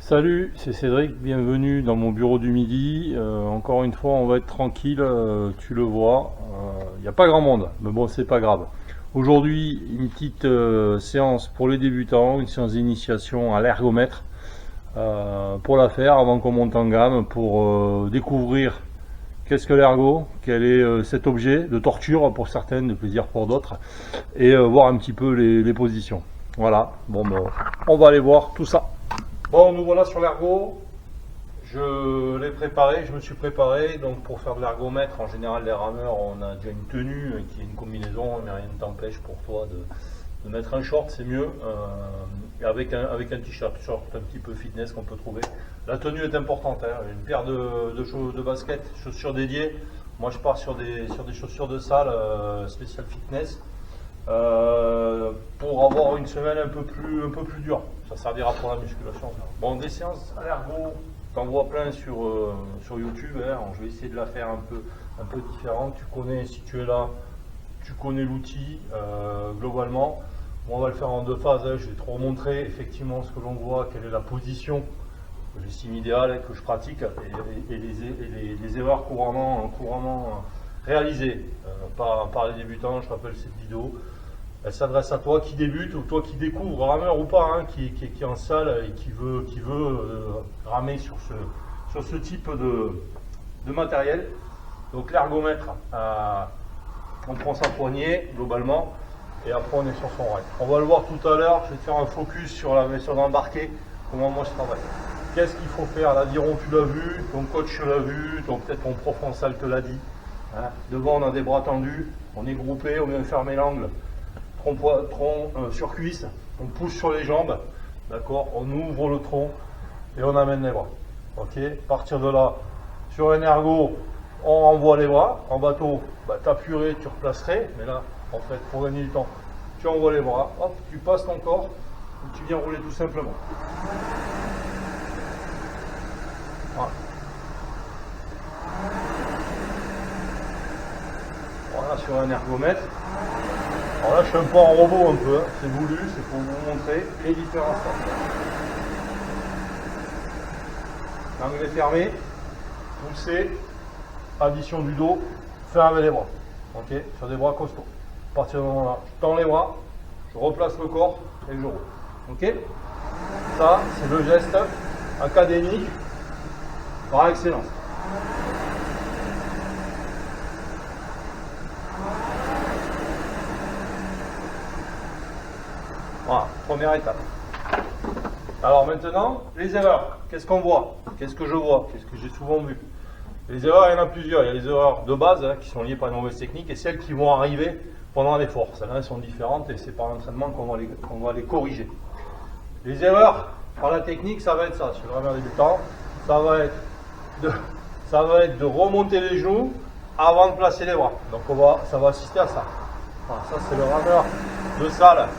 Salut, c'est Cédric, bienvenue dans mon bureau du midi. Encore une fois, on va être tranquille, tu le vois. Il n'y a pas grand monde, mais bon, c'est pas grave. Aujourd'hui, une petite séance pour les débutants, une séance d'initiation à l'ergomètre pour la faire avant qu'on monte en gamme, pour découvrir qu'est-ce que l'ergo, quel est cet objet de torture pour certains, de plaisir pour d'autres, et voir un petit peu les positions. Voilà, bon, ben, on va aller voir tout ça. Bon, nous voilà sur l'ergot. Je l'ai préparé, je me suis préparé. Donc pour faire de l'ergomètre, en général les rameurs, on a déjà une tenue qui est une combinaison, mais rien ne t'empêche pour toi de mettre un short, c'est mieux. Avec un t-shirt, short un petit peu fitness qu'on peut trouver. La tenue est importante, hein. Une paire de baskets, chaussures dédiées. Moi je pars sur des chaussures de salle spécial fitness. Pour avoir une semaine un peu plus dure. Ça servira pour la musculation. Bon, des séances à l'ergo, t'en vois plein sur YouTube. Hein. Je vais essayer de la faire un peu différente. Tu connais, si tu es là, tu connais l'outil globalement. Bon, on va le faire en deux phases. Hein. Je vais te remontrer effectivement ce que l'on voit, quelle est la position que j'estime idéale, hein, que je pratique, et les erreurs couramment réalisées par les débutants. Je rappelle cette vidéo. Elle s'adresse à toi qui débute ou toi qui découvre, rameur ou pas, hein, qui est en salle et qui veut ramer sur ce type de matériel. Donc l'ergomètre, on prend sa poignée globalement et après on est sur son rail. On va le voir tout à l'heure, je vais te faire un focus sur l'embarqué, comment moi je travaille. Qu'est-ce qu'il faut faire? L'aviron tu l'as vu, ton coach l'a vu, peut-être ton prof en salle te l'a dit. Hein. Devant on a des bras tendus, on est groupé, on vient fermer l'angle. Tronc sur cuisse, on pousse sur les jambes, d'accord, on ouvre le tronc et on amène les bras. Ok, à partir de là, sur un ergo, on renvoie les bras. En bateau, tu appuierais, tu replacerais, mais là, en fait, pour gagner du temps, tu envoies les bras, hop, tu passes ton corps et tu viens rouler tout simplement. Voilà. Voilà, sur un ergomètre. Alors là, je suis un peu en robot un peu, hein. C'est voulu, c'est pour vous montrer les différences. L'angle est fermé, poussez, addition du dos, fermez les bras. Ok, sur des bras costauds. À partir du moment là, je tends les bras, je replace le corps et je roule. Ok, ça c'est le geste académique par excellence. Voilà, première étape. Alors maintenant, les erreurs. Qu'est-ce qu'on voit? Qu'est-ce que je vois? Qu'est-ce que j'ai souvent vu? Les erreurs, il y en a plusieurs. Il y a les erreurs de base, hein, qui sont liées par une mauvaise technique, et celles qui vont arriver pendant l'effort. Celles-là sont différentes et c'est par l'entraînement qu'on va les corriger. Les erreurs par la technique, ça va être ça. Sur le rameur débutant, ça va être de remonter les genoux avant de placer les bras. Donc ça va assister à ça. Voilà, ça c'est le rameur de salle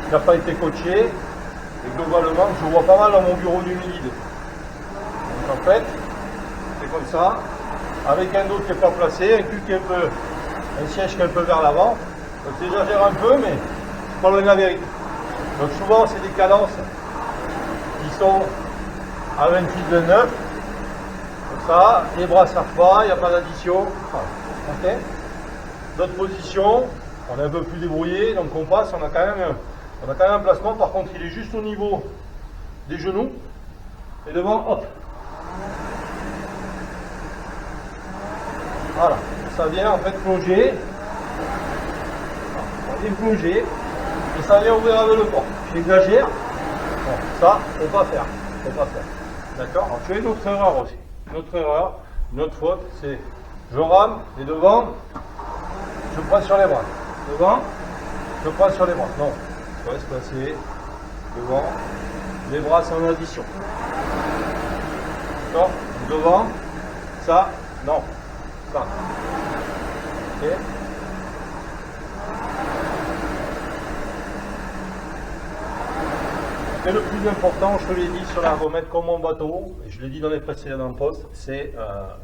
qui n'a pas été coaché, et globalement je vois pas mal dans mon bureau du midi. Donc en fait, c'est comme ça, avec un dos qui n'est pas placé, un cul qui est un siège qui est un peu vers l'avant. Donc j'exagère un peu, mais c'est pas loin de la vérité. Donc souvent c'est des cadences qui sont à 28-29, comme ça, les bras ne servent pas, il n'y a pas d'addition. Voilà. Okay. D'autres positions, on est un peu plus débrouillé, donc on passe, on a quand même un placement, par contre il est juste au niveau des genoux, et devant, hop. Voilà, ça vient en fait plonger, ça vient plonger, et ça vient ouvrir avec le corps. J'exagère, bon, ça, faut pas faire. D'accord? Alors tu as une autre erreur aussi, une autre faute, c'est je rame, et devant, je prends sur les bras. Devant, je prends sur les bras. Non. On va se placer devant, les bras c'est en addition. D'accord? Devant, ça, non, ça. Ok? Et le plus important, je te l'ai dit sur l'ergomètre comme mon bateau, et je l'ai dit dans les précédents posts, c'est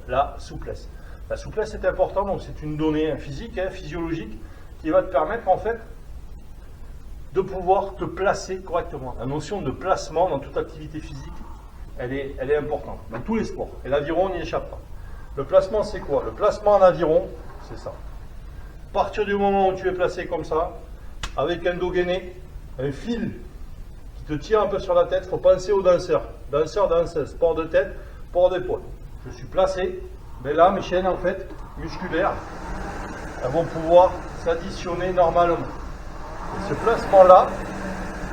la souplesse. La souplesse est importante, donc c'est une donnée physique, physiologique, qui va te permettre en fait de pouvoir te placer correctement. La notion de placement dans toute activité physique, elle est importante, dans tous les sports. Et l'aviron n'y échappe pas. Le placement, c'est quoi? Le placement en aviron, c'est ça. À partir du moment où tu es placé comme ça, avec un dos gainé, un fil qui te tire un peu sur la tête, il faut penser aux danseurs. Danseurs, danseuses, sport de tête, port d'épaule. Je suis placé, mais là, mes chaînes, en fait, musculaires, elles vont pouvoir s'additionner normalement. Et ce placement-là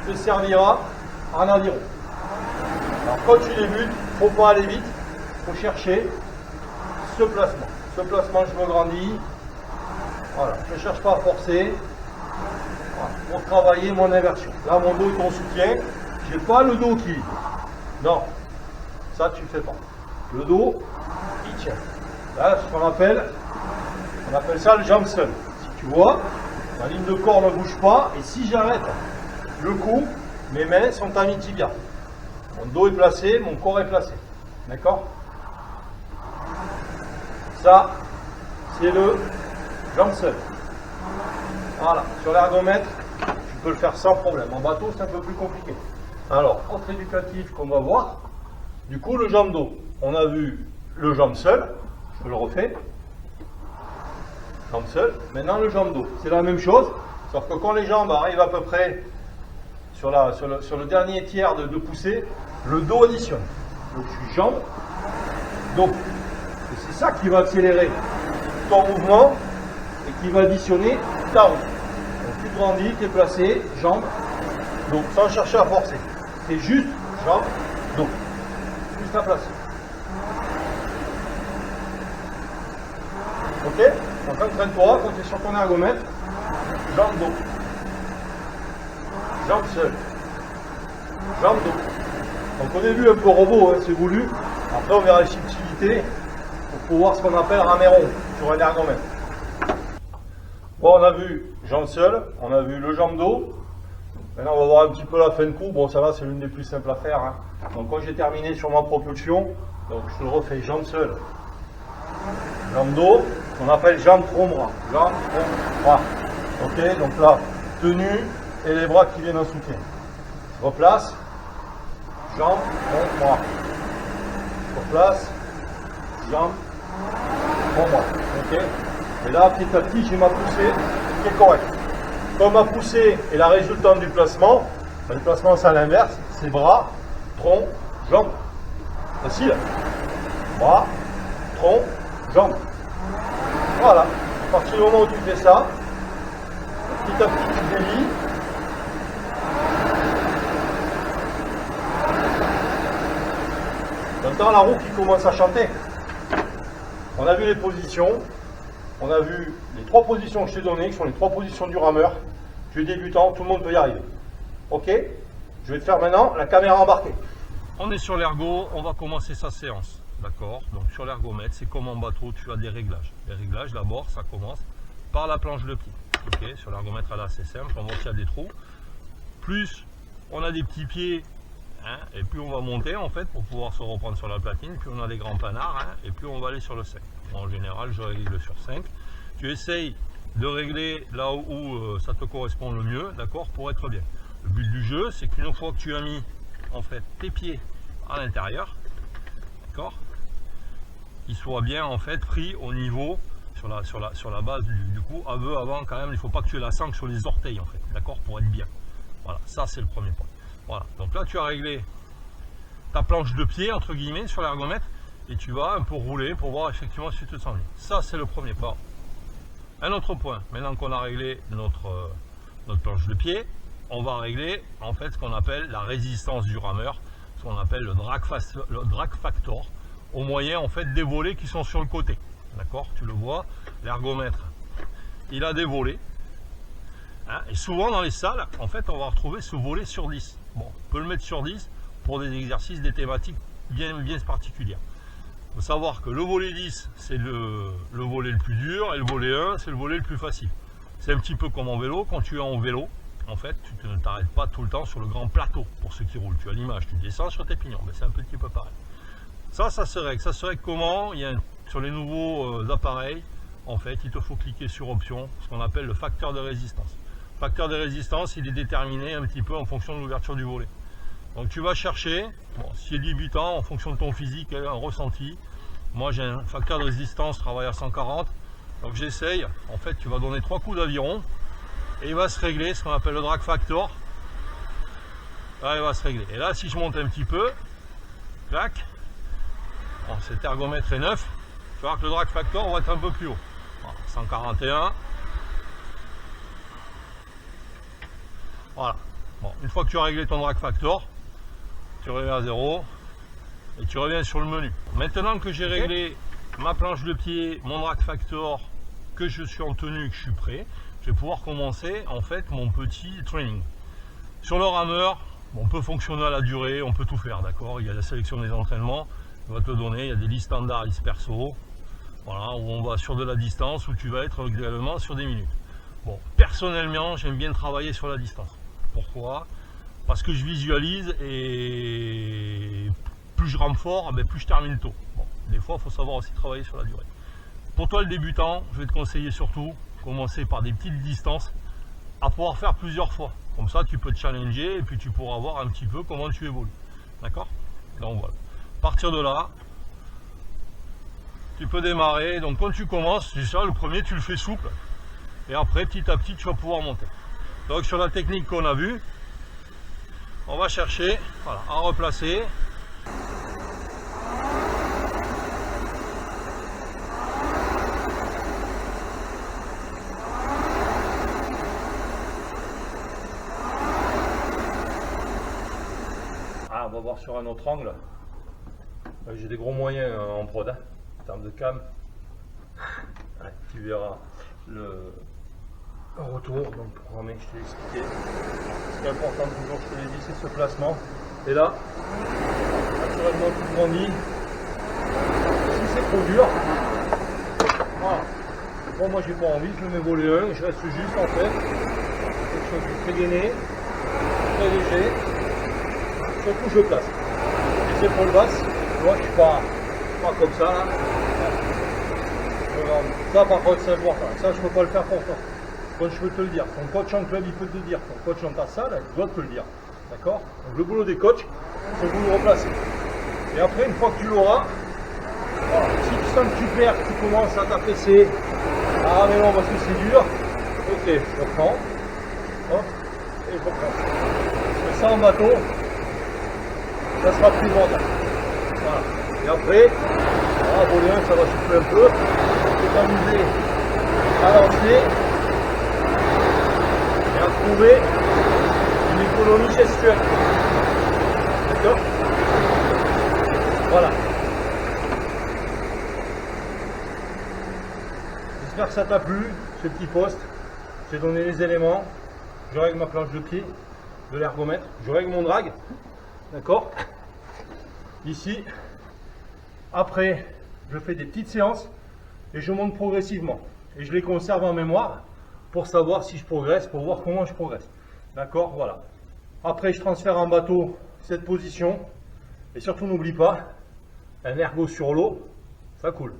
te servira en aviron. Alors quand tu débutes, il ne faut pas aller vite, il faut chercher ce placement. Ce placement, je me grandis. Voilà, je ne cherche pas à forcer. Voilà, pour travailler mon inversion. Là, mon dos est en soutien. Je n'ai pas le dos qui... Non, ça tu ne fais pas. Le dos, il tient. Là, ce qu'on appelle ça le jump seul. Si tu vois, ma ligne de corps ne bouge pas. Et si j'arrête le coup, mes mains sont à mi-tibia. Mon dos est placé, mon corps est placé. D'accord? Ça, c'est le jump seul. Voilà, sur l'ergomètre, tu peux le faire sans problème. En bateau, c'est un peu plus compliqué. Alors, autre éducatif qu'on va voir, du coup, le jambe dos. On a vu le jambe seul, je le refais. Jambe seule, maintenant le jambe dos. C'est la même chose, sauf que quand les jambes arrivent à peu près sur le dernier tiers de poussée, le dos additionne. Donc je suis jambe, dos. Et c'est ça qui va accélérer ton mouvement et qui va additionner ta roue. Donc tu grandis, tu es placé, jambe, dos, sans chercher à forcer. C'est juste jambe, dos. Juste à placer. Ok? Donc entraîne-toi, quand tu es sur ton ergomètre, jambe dos. Jambe seule. Jambe dos. Donc au début un peu robot, hein, c'est voulu. Après on verra les subtilités pour pouvoir ce qu'on appelle ramer rond sur un ergomètre. Bon, on a vu jambe seule, on a vu le jambe dos. Maintenant on va voir un petit peu la fin de cours. Bon, ça va, c'est l'une des plus simples à faire. Hein. Donc quand j'ai terminé sur ma propulsion, donc je le refais jambe seule. Jambe dos, on appelle jambe tronc bras. Jambe tronc bras. Ok, donc là, tenue et les bras qui viennent en soutien. Je replace. Jambe tronc bras. Je replace. Jambe tronc bras. Ok. Et là, petit à petit, j'ai ma poussée qui est correcte. Comme ma poussée est la résultante du placement, le placement c'est à l'inverse, c'est bras, tronc, jambe. Facile. Bras, tronc, jambe. Voilà. À partir du moment où tu fais ça, petit à petit tu délies. T'entends la roue qui commence à chanter. On a vu les positions. On a vu les 3 positions que je t'ai données, qui sont les 3 positions du rameur. Tu es débutant, tout le monde peut y arriver. Ok? Je vais te faire maintenant la caméra embarquée. On est sur l'ergo, on va commencer sa séance. D'accord? Donc sur l'ergomètre, c'est comme en bateau, tu as des réglages. Les réglages, d'abord, ça commence par la planche de pied. Ok? Sur l'ergomètre, là, c'est simple, on voit qu'il y a des trous. Plus on a des petits pieds, hein, et plus on va monter, en fait, pour pouvoir se reprendre sur la platine, plus on a des grands panards, hein, et plus on va aller sur le 5. En général, je règle sur 5. Tu essayes de régler là où ça te correspond le mieux, d'accord, pour être bien. Le but du jeu, c'est qu'une fois que tu as mis, en fait, tes pieds à l'intérieur, d'accord, qu'ils soient bien, en fait, pris au niveau, sur la base du cou, avant, quand même, il ne faut pas que tu aies la sangle sur les orteils, en fait, d'accord, pour être bien. Voilà, ça, c'est le premier point. Voilà, donc là, tu as réglé ta planche de pied, entre guillemets, sur l'ergomètre, et tu vas un peu rouler pour voir effectivement si tu te sens bien. Ça, c'est le premier point. Un autre point, maintenant qu'on a réglé notre planche de pied, on va régler en fait ce qu'on appelle la résistance du rameur, ce qu'on appelle le drag factor, au moyen en fait des volets qui sont sur le côté. D'accord? Tu le vois, l'ergomètre, il a des volets. Hein, et souvent dans les salles, en fait, on va retrouver ce volet sur 10. Bon, on peut le mettre sur 10 pour des exercices, des thématiques bien particulières. Il faut savoir que le volet 10, c'est le volet le plus dur, et le volet 1, c'est le volet le plus facile. C'est un petit peu comme en vélo. Quand tu es en vélo, en fait, tu ne t'arrêtes pas tout le temps sur le grand plateau pour ceux qui roulent. Tu as l'image, tu descends sur tes pignons. Mais c'est un petit peu pareil. Ça se règle. Ça se règle comment? Sur les nouveaux appareils, en fait, il te faut cliquer sur option, ce qu'on appelle le facteur de résistance. facteur de résistance, il est déterminé un petit peu en fonction de l'ouverture du volet. Donc tu vas chercher, bon, si tu es débutant, en fonction de ton physique, un ressenti. Moi j'ai un facteur de résistance, je travaille à 140. Donc j'essaye, en fait tu vas donner 3 coups d'aviron et il va se régler ce qu'on appelle le drag factor. Là il va se régler. Et là si je monte un petit peu, clac, bon, cet ergomètre est neuf, tu vas voir que le drag factor va être un peu plus haut. Voilà, 141. Voilà. Bon, une fois que tu as réglé ton drag factor, tu reviens à 0 et tu reviens sur le menu. Maintenant que j'ai réglé ma planche de pied, mon drag factor, que je suis en tenue et que je suis prêt, je vais pouvoir commencer en fait mon petit training. Sur le rameur, on peut fonctionner à la durée, on peut tout faire, d'accord. Il y a la sélection des entraînements, on va te le donner, il y a des listes standards, listes perso, voilà, où on va sur de la distance, où tu vas être également sur des minutes. Bon, personnellement, j'aime bien travailler sur la distance. Pourquoi? Parce que je visualise et plus je rampe fort, plus je termine tôt. Bon, des fois, il faut savoir aussi travailler sur la durée. Pour toi, le débutant, je vais te conseiller surtout commencer par des petites distances à pouvoir faire plusieurs fois. Comme ça, tu peux te challenger et puis tu pourras voir un petit peu comment tu évolues. D'accord? Donc voilà. À partir de là, tu peux démarrer. Donc quand tu commences, déjà le premier, tu le fais souple. Et après, petit à petit, tu vas pouvoir monter. Donc sur la technique qu'on a vue, on va chercher, voilà, à replacer. Ah, on va voir sur un autre angle. J'ai des gros moyens en prod, hein, en termes de cam. Ouais, tu verras le retour, donc programmé, je t'ai expliqué. Ce qui est important toujours, je te l'ai dit, c'est ce placement. Et là, naturellement, tu grandis. Si c'est trop dur, voilà. Bon, moi j'ai pas envie, je le mets volet 1, je reste juste en fait. Quelque chose de très gainé, très léger. Surtout je place. Les épaules basses, tu vois, je suis pas comme ça là. Ça par contre c'est important, ça je peux pas le faire pour toi. Quand je peux te le dire, ton coach en club il peut te le dire, ton coach dans ta salle il doit te le dire. D'accord? Donc le boulot des coachs, c'est de vous le replacer. Et après une fois que tu l'auras, voilà, si tu sens que tu perds, que tu commences à t'affaisser, ah mais non parce que c'est dur, ok, je reprends, hop, et je reprends. Parce que ça en bateau, ça sera plus bordel. Voilà. Et après, voilà, volet 1, ça va souffler un peu, tu peux t'amuser à lancer. Et à trouver une économie gestuelle. D'accord? Voilà. J'espère que ça t'a plu, ce petit post. J'ai donné les éléments. Je règle ma planche de pied, de l'ergomètre. Je règle mon drag. D'accord? Ici. Après, je fais des petites séances et je monte progressivement. Et je les conserve en mémoire pour savoir si je progresse, pour voir comment je progresse. D'accord? Voilà. Après, je transfère en bateau cette position. Et surtout, n'oublie pas, un ergo sur l'eau, ça coule.